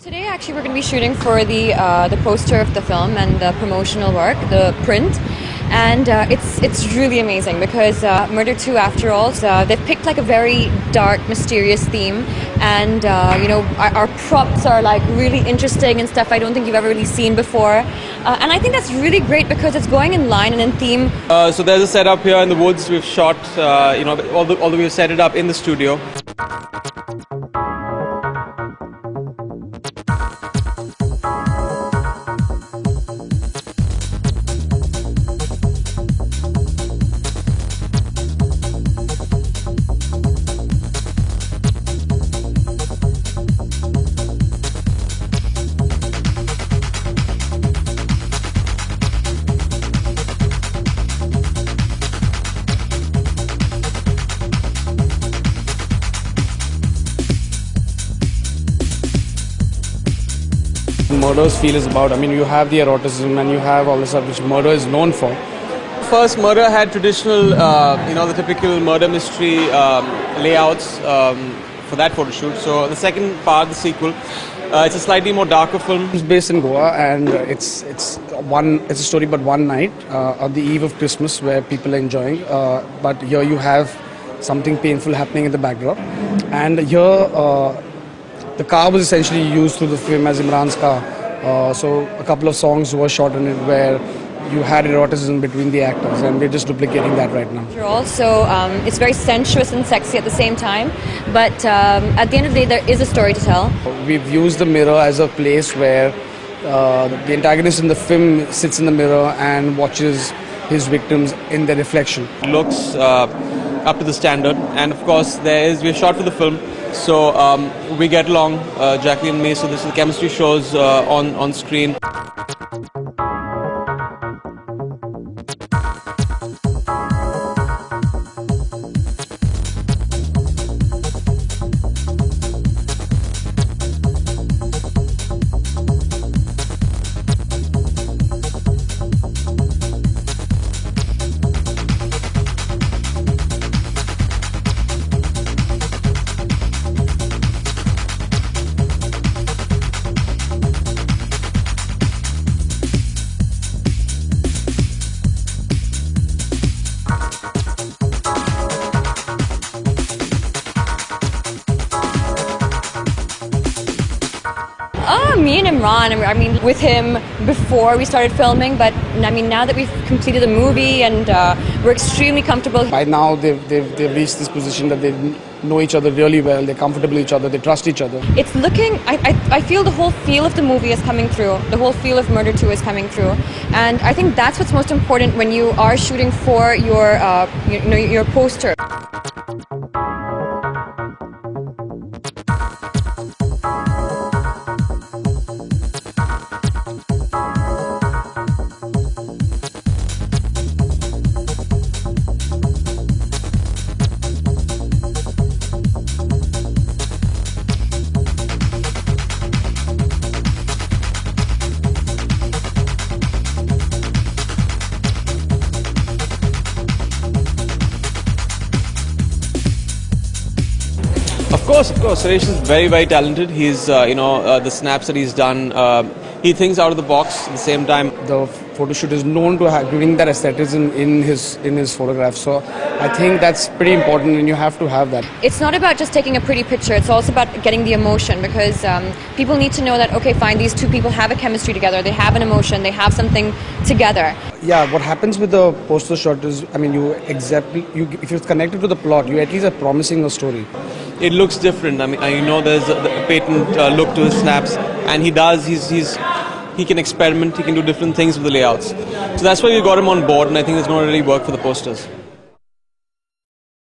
Today, actually, we're going to be shooting for the poster of the film and the promotional work, the print, and it's really amazing because Murder 2, after all, they've picked like a very dark, mysterious theme, and our props are like really interesting and stuff I don't think you've ever really seen before, and I think that's really great because it's going in line and in theme. So there's a setup here in the woods. We've shot, although we've set it up in the studio. Murder's feel is about. I mean, you have the eroticism and you have all the stuff which murder is known for. First, Murder had traditional, the typical murder mystery layouts for that photo shoot. So the second part, the sequel, it's a slightly more darker film. It's based in Goa, and it's a story about one night on the eve of Christmas where people are enjoying. But here you have something painful happening in the backdrop, and here. The car was essentially used through the film as Imran's car. So a couple of songs were shot in it where you had eroticism between the actors, and we're just duplicating that right now. Also, it's very sensuous and sexy at the same time, but at the end of the day, there is a story to tell. We've used the mirror as a place where the antagonist in the film sits in the mirror and watches his victims in their reflection. Looks up to the standard, and of course we're shot for the film. So we get along, Jacqueline and me, so the chemistry shows on screen. Me and Imran, I mean, with him before we started filming, but I mean, now that we've completed the movie and we're extremely comfortable. By now, they've reached this position that they know each other really well, they're comfortable with each other, they trust each other. It's looking, I feel the whole feel of the movie is coming through, the whole feel of Murder 2 is coming through, and I think that's what's most important when you are shooting for your poster. Of course. Suresh is very, very talented. He's, the snaps that he's done, he thinks out of the box. At the same time, the photo shoot is known to giving that aestheticism in his photographs. So I think that's pretty important, and you have to have that. It's not about just taking a pretty picture. It's also about getting the emotion, because people need to know that, okay, fine, these two people have a chemistry together. They have an emotion. They have something together. Yeah, what happens with the poster shot is, I mean, if it's connected to the plot, you at least are promising a story. It looks different. I mean, there's a patent look to his snaps, and he can experiment, he can do different things with the layouts. So that's why we got him on board, and I think it's going to really work for the posters.